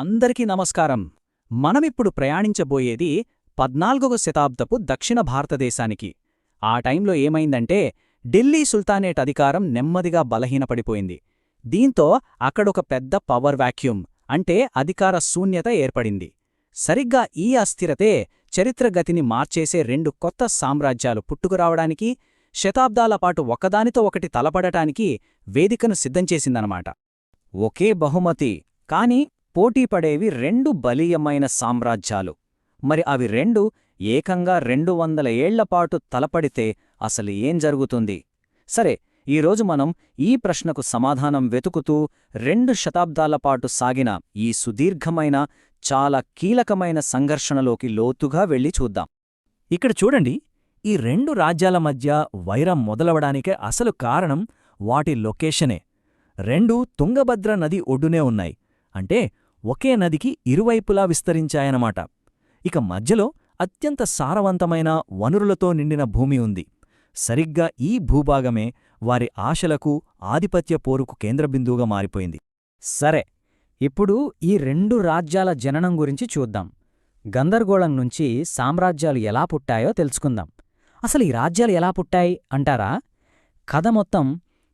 అందరికీ నమస్కారం. మనమిప్పుడు ప్రయాణించబోయేది 14వ శతాబ్దపు దక్షిణ భారతదేశానికి. ఆ టైంలో ఏమైందంటే ఢిల్లీ సుల్తానేట్ అధికారం నెమ్మదిగా బలహీనపడిపోయింది. దీంతో అక్కడొక పెద్ద పవర్ వాక్యూమ్ అంటే అధికార శూన్యత ఏర్పడింది. సరిగ్గా ఈ అస్థిరతే చరిత్రగతిని మార్చేసే రెండు కొత్త సామ్రాజ్యాలు పుట్టుకురావడానికి, శతాబ్దాలపాటు ఒకదానితో ఒకటి తలపడటానికి వేదికను సిద్ధంచేసిందనమాట. ఒకే బహుమతి, కాని పోటీపడేవి రెండు బలీయమైన సామ్రాజ్యాలు. మరి అవి రెండు ఏకంగా 200 ఏళ్లపాటు తలపడితే అసలు ఏం జరుగుతుంది? సరే, ఈరోజు మనం ఈ ప్రశ్నకు సమాధానం వెతుకుతూ 2 శతాబ్దాలపాటు సాగిన ఈ సుదీర్ఘమైన, చాలా కీలకమైన సంఘర్షణలోకి లోతుగా వెళ్ళి చూద్దాం. ఇక్కడ చూడండి, ఈ రెండు రాజ్యాల మధ్య వైరం మొదలవడానికే అసలు కారణం వాటి లొకేషనే. రెండూ తుంగభద్ర నది ఒడ్డునే ఉన్నాయి. అంటే ఒకే నదికి ఇరువైపులా విస్తరించాయనమాట. ఇక మధ్యలో అత్యంత సారవంతమైన వనరులతో నిండిన భూమి ఉంది. సరిగ్గా ఈ భూభాగమే వారి ఆశలకు, ఆధిపత్య పోరుకు కేంద్రబిందువుగా మారిపోయింది. సరే, ఇప్పుడు ఈ రెండు రాజ్యాల జననం గురించి చూద్దాం. గందరగోళం నుంచి సామ్రాజ్యాలు ఎలా పుట్టాయో తెలుసుకుందాం. అసలు ఈ రాజ్యాలు ఎలా పుట్టాయి అంటారా? కథ మొత్తం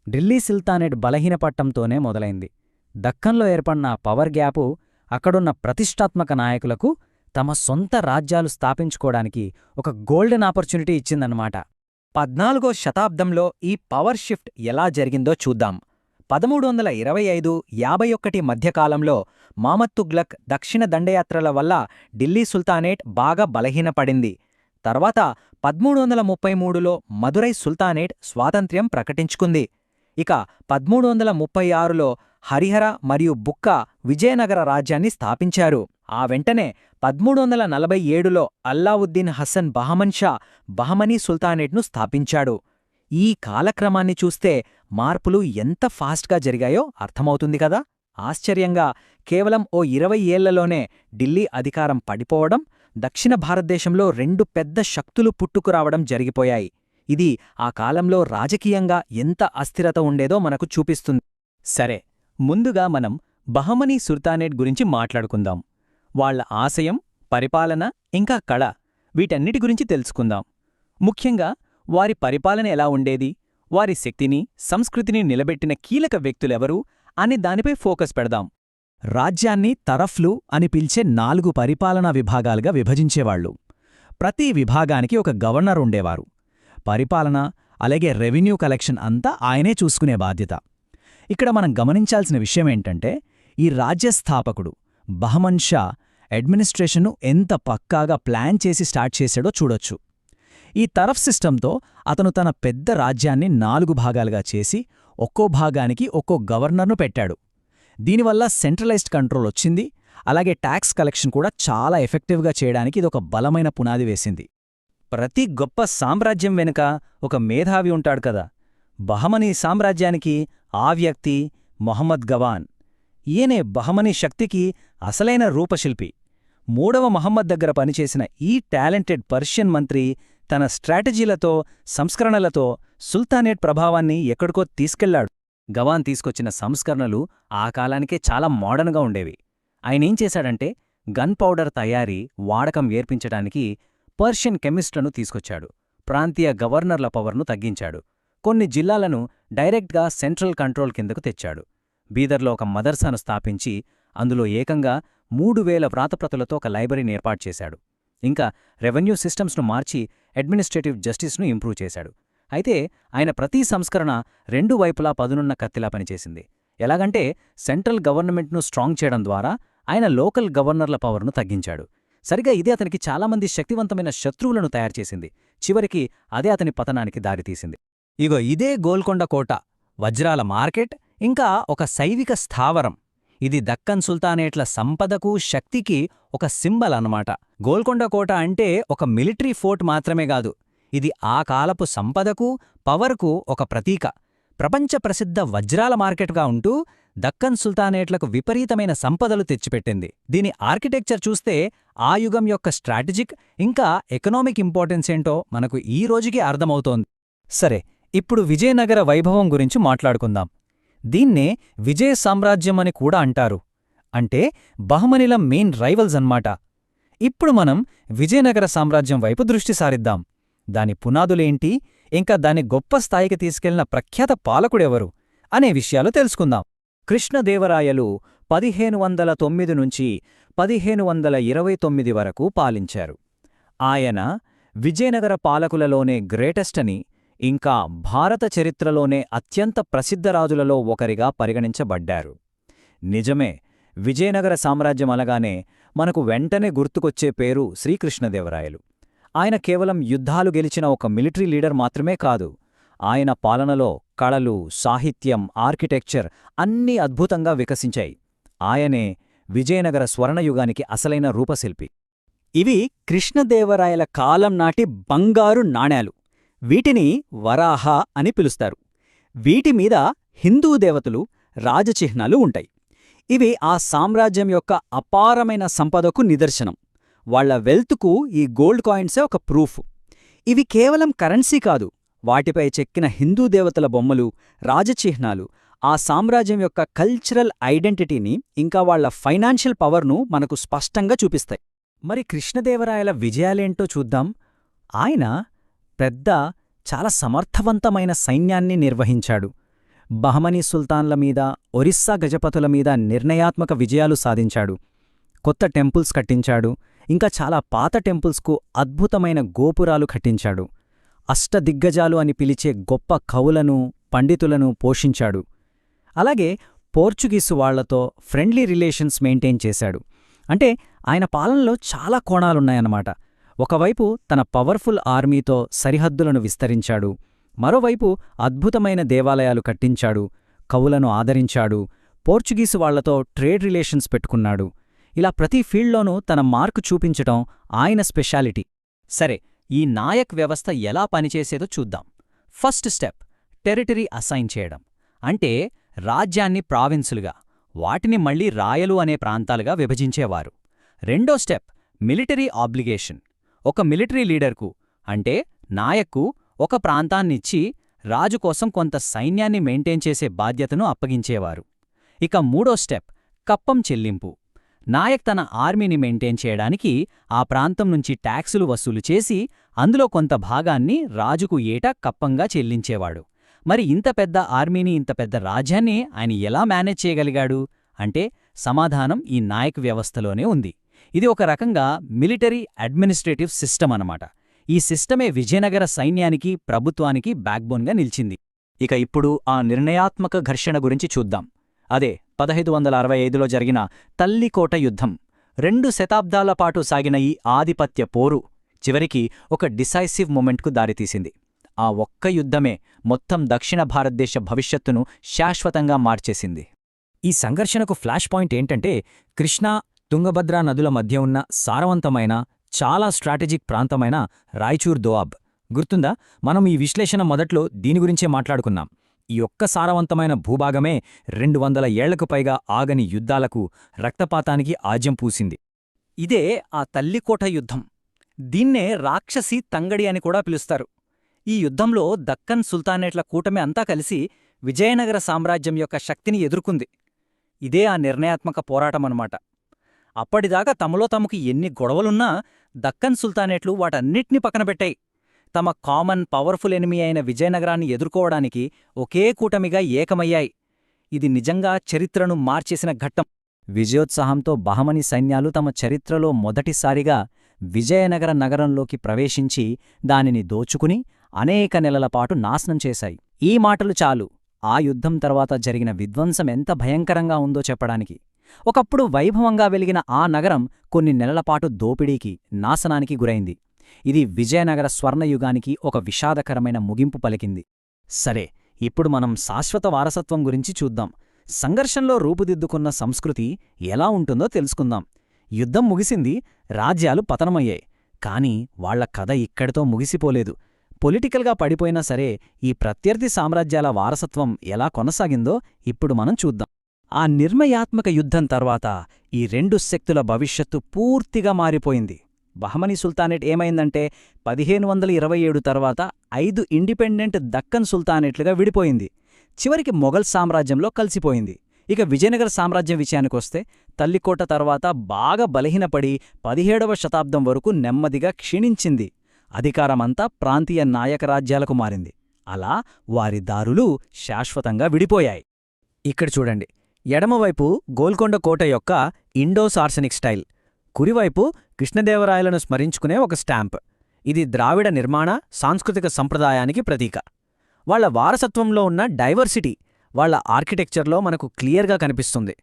ఢిల్లీ సుల్తానేట్ బలహీనపట్టంతోనే మొదలైంది. దక్కన్లో ఏర్పడిన పవర్ గ్యాపు అక్కడున్న ప్రతిష్టాత్మక నాయకులకు తమ సొంత రాజ్యాలు స్థాపించుకోవడానికి ఒక గోల్డెన్ ఆపర్చునిటీ ఇచ్చిందన్నమాట. 14వ శతాబ్దంలో ఈ పవర్ షిఫ్ట్ ఎలా జరిగిందో చూద్దాం. 1325–51 మధ్యకాలంలో మహమ్మద్ తుగ్లక్ దక్షిణ దండయాత్రల వల్ల ఢిల్లీ సుల్తానేట్ బాగా బలహీనపడింది. తర్వాత 1333లో మదురై సుల్తానేట్ స్వాతంత్ర్యం ప్రకటించుకుంది. ఇక 1336లో హరిహర మరియు బుక్క విజయనగర రాజ్యాన్ని స్థాపించారు. ఆ వెంటనే 1347లో అల్లావుద్దీన్ హసన్ బహమన్ షా బహమనీ సుల్తానేట్ను స్థాపించాడు. ఈ కాలక్రమాన్ని చూస్తే మార్పులు ఎంత ఫాస్ట్గా జరిగాయో అర్థమవుతుంది కదా. ఆశ్చర్యంగా కేవలం ఓ 20 ఏళ్లలోనే ఢిల్లీ అధికారం పడిపోవడం, దక్షిణ భారతదేశంలో రెండు పెద్ద శక్తులు పుట్టుకురావడం జరిగిపోయాయి. ఇది ఆ కాలంలో రాజకీయంగా ఎంత అస్థిరత ఉండేదో మనకు చూపిస్తుంది. సరే, ముందుగా మనం బహమనీ సుల్తానేట్ గురించి మాట్లాడుకుందాం. వాళ్ల ఆశయం, పరిపాలన, ఇంకా కళ, వీటన్నిటి గురించి తెలుసుకుందాం. ముఖ్యంగా వారి పరిపాలన ఎలా ఉండేది, వారి శక్తిని, సంస్కృతిని నిలబెట్టిన కీలక వ్యక్తులెవరు అనే దానిపై ఫోకస్ పెడదాం. రాజ్యాన్ని తరఫ్లు అని పిలిచే 4 పరిపాలనా విభాగాలుగా విభజించేవాళ్లు. ప్రతి విభాగానికి ఒక గవర్నర్ ఉండేవారు. పరిపాలన, అలాగే రెవెన్యూ కలెక్షన్ అంతా ఆయనే చూసుకునే బాధ్యత. ఇక్కడ మనం గమనించాల్సిన విషయమేంటంటే, ఈ రాజ్యస్థాపకుడు బహమన్ షా అడ్మినిస్ట్రేషన్ను ఎంత పక్కాగా ప్లాన్ చేసి స్టార్ట్ చేశాడో చూడొచ్చు. ఈ తరఫ్ సిస్టంతో అతను తన పెద్ద రాజ్యాన్ని 4 భాగాలుగా చేసి ఒక్కో భాగానికి ఒక్కో గవర్నర్ను పెట్టాడు. దీనివల్ల సెంట్రలైజ్డ్ కంట్రోల్ వచ్చింది. అలాగే ట్యాక్స్ కలెక్షన్ కూడా చాలా ఎఫెక్టివ్గా చేయడానికి ఇదొక బలమైన పునాది వేసింది. ప్రతి గొప్ప సామ్రాజ్యం వెనుక ఒక మేధావి ఉంటాడు కదా. బహమనీ సామ్రాజ్యానికి ఆ వ్యక్తి మొహమ్మద్ గవాన్. ఈయనే బహమనీ శక్తికి అసలైన రూపశిల్పి. 3వ మహమ్మద్ దగ్గర పనిచేసిన ఈ టాలెంటెడ్ పర్షియన్ మంత్రి తన స్ట్రాటజీలతో, సంస్కరణలతో సుల్తానేట్ ప్రభావాన్ని ఎక్కడికో తీసుకెళ్లాడు. గవాన్ తీసుకొచ్చిన సంస్కరణలు ఆ కాలానికే చాలా మోడర్న్గా ఉండేవి. ఆయనేం చేశాడంటే, గన్ పౌడర్ తయారీ, వాడకం ఏర్పించడానికి పర్షియన్ కెమిస్ట్లను తీసుకొచ్చాడు. ప్రాంతీయ గవర్నర్ల పవర్ను తగ్గించాడు. కొన్ని జిల్లాలను డైరెక్ట్గా సెంట్రల్ కంట్రోల్ కిందకు తెచ్చాడు. బీదర్లో ఒక మదర్సాను స్థాపించి అందులో ఏకంగా 3000 వ్రాతప్రతులతో ఒక లైబ్రరీని ఏర్పాటు చేశాడు. ఇంకా రెవెన్యూ సిస్టమ్స్ను మార్చి అడ్మినిస్ట్రేటివ్ జస్టిస్ను ఇంప్రూవ్ చేశాడు. అయితే ఆయన ప్రతి సంస్కరణ 2 వైపులా పదునున్న కత్తిలా పనిచేసింది. ఎలాగంటే, సెంట్రల్ గవర్నమెంట్ను స్ట్రాంగ్ చేయడం ద్వారా ఆయన లోకల్ గవర్నర్ల పవర్ను తగ్గించాడు. సరిగా ఇదే అతనికి చాలామంది శక్తివంతమైన శత్రువులను తయారుచేసింది. చివరికి అదే అతని పతనానికి దారితీసింది. ఇగో ఇదే గోల్కొండ కోట, వజ్రాల మార్కెట్, ఇంకా ఒక శైవిక స్థావరం. ఇది దక్కన్ సుల్తానేట్ల సంపదకు, శక్తికి ఒక సింబల్ అన్నమాట. గోల్కొండ కోట అంటే ఒక మిలిటరీ ఫోర్ట్ మాత్రమే కాదు, ఇది ఆ కాలపు సంపదకు, పవర్కు ఒక ప్రతీక. ప్రపంచ ప్రసిద్ధ వజ్రాల మార్కెట్గా ఉంటూ దక్కన్ సుల్తానేట్లకు విపరీతమైన సంపదలు తెచ్చిపెట్టింది. దీని ఆర్కిటెక్చర్ చూస్తే ఆ యుగం యొక్క స్ట్రాటజిక్ ఇంకా ఎకనామిక్ ఇంపార్టెన్స్ ఏంటో మనకు ఈ రోజుకి అర్థమవుతోంది. సరే, ఇప్పుడు విజయనగర వైభవం గురించి మాట్లాడుకుందాం. దీన్నే విజయ సామ్రాజ్యమని కూడా అంటారు. అంటే బహమనీల మెయిన్ రైవల్స్ అన్నమాట. ఇప్పుడు మనం విజయనగర సామ్రాజ్యం వైపు దృష్టి సారిద్దాం. దాని పునాదులేంటి, ఇంకా దాన్ని గొప్ప స్థాయికి తీసుకెళ్లిన ప్రఖ్యాత పాలకుడెవరు అనే విషయాలు తెలుసుకుందాం. కృష్ణదేవరాయలు 1509 నుంచి 1529 వరకు పాలించారు. ఆయన విజయనగర పాలకులలోనే గ్రేటెస్ట్ అని, ఇంకా భారత చరిత్రలోనే అత్యంత ప్రసిద్ధ రాజులలో ఒకరిగా పరిగణించబడ్డారు. నిజమే, విజయనగర సామ్రాజ్యం అనగానే మనకు వెంటనే గుర్తుకొచ్చే పేరు శ్రీకృష్ణదేవరాయలు. ఆయన కేవలం యుద్ధాలు గెలిచిన ఒక మిలిటరీ లీడర్ మాత్రమే కాదు. ఆయన పాలనలో కళలు, సాహిత్యం, ఆర్కిటెక్చర్ అన్నీ అద్భుతంగా వికసించాయి. ఆయనే విజయనగర స్వర్ణయుగానికి అసలైన రూపశిల్పి. ఇవి కృష్ణదేవరాయల కాలం నాటి బంగారు నాణేలు. వీటిని వరాహ అని పిలుస్తారు. వీటి మీద హిందూ దేవతలు, రాజచిహ్నాలు ఉంటాయి. ఇవి ఆ సామ్రాజ్యం యొక్క అపారమైన సంపదకు నిదర్శనం. వాళ్ల వెల్త్కు ఈ గోల్డ్ కాయిన్సే ఒక ప్రూఫ్. ఇవి కేవలం కరెన్సీ కాదు, వాటిపై చెక్కిన హిందూ దేవతల బొమ్మలు, రాజచిహ్నాలు ఆ సామ్రాజ్యం యొక్క కల్చరల్ ఐడెంటిటీని, ఇంకా వాళ్ల ఫైనాన్షియల్ పవర్ను మనకు స్పష్టంగా చూపిస్తాయి. మరి కృష్ణదేవరాయల విజయాలేంటో చూద్దాం. ఆయన పెద్ద, చాలా సమర్థవంతమైన సైన్యాన్ని నిర్వహించాడు. బహమనీ సుల్తాన్ల మీద, ఒరిస్సా గజపతుల మీద నిర్ణయాత్మక విజయాలు సాధించాడు. కొత్త టెంపుల్స్ కట్టించాడు. ఇంకా చాలా పాత టెంపుల్స్కు అద్భుతమైన గోపురాలు కట్టించాడు. అష్టదిగ్గజాలు అని పిలిచే గొప్ప కవులను, పండితులను పోషించాడు. అలాగే పోర్చుగీసు వాళ్లతో ఫ్రెండ్లీ రిలేషన్స్ మెయింటైన్ చేశాడు. అంటే ఆయన పాలనలో చాలా కోణాలున్నాయన్నమాట. ఒకవైపు తన పవర్ఫుల్ ఆర్మీతో సరిహద్దులను విస్తరించాడు. మరోవైపు అద్భుతమైన దేవాలయాలు కట్టించాడు, కవులను ఆదరించాడు, పోర్చుగీసు వాళ్లతో ట్రేడ్ రిలేషన్స్ పెట్టుకున్నాడు. ఇలా ప్రతి ఫీల్డ్లోనూ తన మార్కు చూపించటం ఆయన స్పెషాలిటీ. సరే, ఈ నాయక్ వ్యవస్థ ఎలా పనిచేసేదో చూద్దాం. ఫస్ట్ స్టెప్, టెరిటరీ అసైన్ చేయడం. అంటే రాజ్యాన్ని ప్రావిన్సులుగా, వాటిని మళ్లీ రాయలు అనే ప్రాంతాలుగా విభజించేవారు. రెండో స్టెప్, మిలిటరీ ఆబ్లిగేషన్. ఒక మిలిటరీ లీడర్కు, అంటే నాయక్కు ఒక ప్రాంతాన్నిచ్చి రాజు కోసం కొంత సైన్యాన్ని మెయింటైన్ చేసే బాధ్యతను అప్పగించేవారు. ఇక మూడో స్టెప్, కప్పం చెల్లింపు. నాయక్ తన ఆర్మీని మెయింటైన్ చేయడానికి ఆ ప్రాంతం నుంచి ట్యాక్సులు వసూలు చేసి అందులో కొంత భాగాన్ని రాజుకు ఏటా కప్పంగా చెల్లించేవాడు. మరి ఇంత పెద్ద ఆర్మీని, ఇంత పెద్ద రాజ్యాన్ని ఆయన ఎలా మేనేజ్ చేయగలిగాడు అంటే సమాధానం ఈ నాయక్ వ్యవస్థలోనే ఉంది. ఇది ఒక రకంగా మిలిటరీ అడ్మినిస్ట్రేటివ్ సిస్టమ్ అన్నమాట. ఈ సిస్టమే విజయనగర సైన్యానికి, ప్రభుత్వానికి బ్యాక్బోన్గా నిలిచింది. ఇక ఇప్పుడు ఆ నిర్ణయాత్మక ఘర్షణ గురించి చూద్దాం. అదే 1565లో జరిగిన తల్లికోట యుద్ధం. 2 శతాబ్దాల పాటు సాగిన ఈ ఆధిపత్య పోరు చివరికి ఒక డిసైసివ్ మొమెంట్కు దారితీసింది. ఆ ఒక్క యుద్ధమే మొత్తం దక్షిణ భారతదేశ భవిష్యత్తును శాశ్వతంగా మార్చేసింది. ఈ సంఘర్షణకు ఫ్లాష్ పాయింట్ ఏంటంటే కృష్ణా, తుంగభద్రా నదుల మధ్య ఉన్న సారవంతమైన, చాలా స్ట్రాటజిక్ ప్రాంతమైన రాయచూర్ దోఆబ్. గుర్తుందా? మనం ఈ విశ్లేషణ మొదట్లో దీని గురించే మాట్లాడుకున్నాం. ఈ ఒక్క సారవంతమైన భూభాగమే 200 ఏళ్లకు పైగా ఆగని యుద్ధాలకు, రక్తపాతానికి ఆజ్యం పూసింది. ఇదే ఆ తల్లికోట యుద్ధం. దీన్నే రాక్షసి తంగడి అని కూడా పిలుస్తారు. ఈ యుద్ధంలో దక్కన్ సుల్తానేట్ల కూటమి అంతా కలిసి విజయనగర సామ్రాజ్యం యొక్క శక్తిని ఎదుర్కొంది. ఇదే ఆ నిర్ణయాత్మక పోరాటమన్నమాట. అప్పటిదాకా తమలో తమకు ఎన్ని గొడవలున్నా దక్కన్ సుల్తానేట్లు వాటన్నిటినీ పక్కనబెట్టాయి. తమ కామన్ పవర్ఫుల్ ఎనిమీ అయిన విజయనగరాన్ని ఎదుర్కోవడానికి ఒకే కూటమిగా ఏకమయ్యాయి. ఇది నిజంగా చరిత్రను మార్చేసిన ఘట్టం. విజయోత్సాహంతో బహమనీ సైన్యాలు తమ చరిత్రలో మొదటిసారిగా విజయనగర నగరంలోకి ప్రవేశించి దానిని దోచుకుని అనేక నెలలపాటు నాశనం చేశాయి. ఈ మాటలు చాలు ఆ యుద్ధం తర్వాత జరిగిన విధ్వంసం ఎంత భయంకరంగా ఉందో చెప్పడానికి. ఒకప్పుడు వైభవంగా వెలిగిన ఆ నగరం కొన్ని నెలలపాటు దోపిడీకి, నాశనానికి గురైంది. ఇది విజయనగర స్వర్ణయుగానికి ఒక విషాదకరమైన ముగింపు పలికింది. సరే, ఇప్పుడు మనం శాశ్వత వారసత్వం గురించి చూద్దాం. సంఘర్షంలో రూపుదిద్దుకున్న సంస్కృతి ఎలా ఉంటుందో తెలుసుకుందాం. యుద్ధం ముగిసింది, రాజ్యాలు పతనమయ్యాయి. కాని వాళ్ల కథ ఇక్కడితో ముగిసిపోలేదు. పొలిటికల్గా పడిపోయినా సరే ఈ ప్రత్యర్థి సామ్రాజ్యాల వారసత్వం ఎలా కొనసాగిందో ఇప్పుడు మనం చూద్దాం. ఆ నిర్ణయాత్మక యుద్ధం తర్వాత ఈ 2 శక్తుల భవిష్యత్తు పూర్తిగా మారిపోయింది. బహమనీ సుల్తానేట్ ఏమైందంటే 1527 తర్వాత 5 ఇండిపెండెంట్ దక్కన్ సుల్తానేట్లుగా విడిపోయింది. చివరికి మొఘల్ సామ్రాజ్యంలో కలిసిపోయింది. ఇక విజయనగర సామ్రాజ్యం విషయానికొస్తే తల్లికోట తర్వాత బాగా బలహీనపడి 17వ శతాబ్దం వరకు నెమ్మదిగా క్షీణించింది. అధికారమంతా ప్రాంతీయ నాయకరాజ్యాలకు మారింది. అలా వారి దారులు శాశ్వతంగా విడిపోయాయి. ఇక్కడ చూడండి, ఎడమవైపు గోల్కొండ కోట యొక్క ఇండో సార్సనిక్ స్టైల్, కుడివైపు కృష్ణదేవరాయలను స్మరించుకునే ఒక స్టాంప్. ఇది ద్రావిడ నిర్మాణ సాంస్కృతిక సంప్రదాయానికి ప్రతీక. వాళ్ల వారసత్వంలో ఉన్న డైవర్సిటీ వాళ్ల ఆర్కిటెక్చర్లో మనకు క్లియర్గా కనిపిస్తుంది.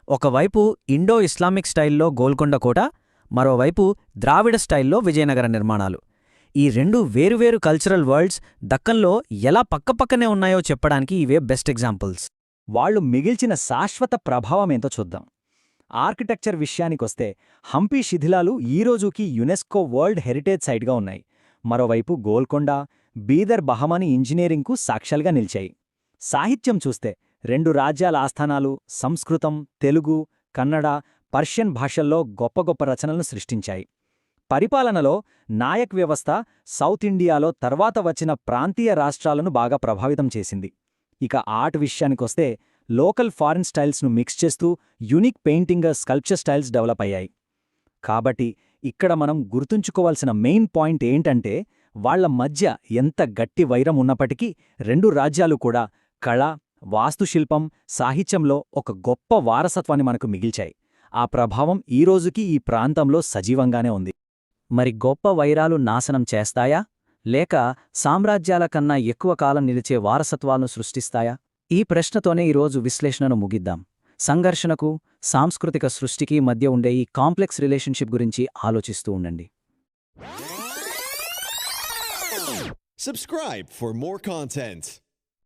ఒకవైపు ఇండో ఇస్లామిక్ స్టైల్లో గోల్కొండ కోట, మరోవైపు ద్రావిడ స్టైల్లో విజయనగర నిర్మాణాలు. ఈ రెండు వేరువేరు కల్చరల్ వరల్డ్స్ దక్కన్లో ఎలా పక్కపక్కనే ఉన్నాయో చెప్పడానికి ఇవే బెస్ట్ ఎగ్జాంపుల్స్. వాళ్లు మిగిల్చిన శాశ్వత ప్రభావమేంతో చూద్దాం. ఆర్కిటెక్చర్ విషయానికొస్తే హంపి శిథిలాలు ఈరోజుకి యునెస్కో వరల్డ్ హెరిటేజ్ సైట్గా ఉన్నాయి. మరోవైపు గోల్కొండ, బీదర్ బహమనీ ఇంజనీరింగ్కు సాక్ష్యాలుగా నిలిచాయి. సాహిత్యం చూస్తే రెండు రాజ్యాల ఆస్థానాలు సంస్కృతం, తెలుగు, కన్నడ, పర్షియన్ భాషల్లో గొప్ప గొప్ప రచనలను సృష్టించాయి. పరిపాలనలో నాయక్ వ్యవస్థ సౌత్ ఇండియాలో తర్వాత వచ్చిన ప్రాంతీయ రాష్ట్రాలను బాగా ప్రభావితం చేసింది. ఇక ఆర్ట్ విషయానికొస్తే లోకల్ ఫారిన్ స్టైల్స్ను మిక్స్ చేస్తూ unique painting, sculpture styles develop అయ్యాయి. కాబట్టి ఇక్కడ మనం గుర్తుంచుకోవాల్సిన మెయిన్ పాయింట్ ఏంటంటే, వాళ్ల మధ్య ఎంత గట్టి వైరం ఉన్నప్పటికీ రెండు రాజ్యాలు కూడా కళ, వాస్తుశిల్పం, సాహిత్యంలో ఒక గొప్ప వారసత్వాన్ని మనకు మిగిల్చాయి. ఆ ప్రభావం ఈరోజుకి ఈ ప్రాంతంలో సజీవంగానే ఉంది. మరి గొప్ప వైరాలు నాశనం చేస్తాయా, లేక సామ్రాజ్యాల కన్నా ఎక్కువ కాలం నిలిచే వారసత్వాలను సృష్టిస్తాయా? ఈ ప్రశ్నతోనే ఈరోజు విశ్లేషణను ముగిద్దాం. సంఘర్షణకు, సాంస్కృతిక సృష్టికి మధ్య ఉండే ఈ కాంప్లెక్స్ రిలేషన్షిప్ గురించి ఆలోచిస్తూ ఉండండి. Subscribe for more content.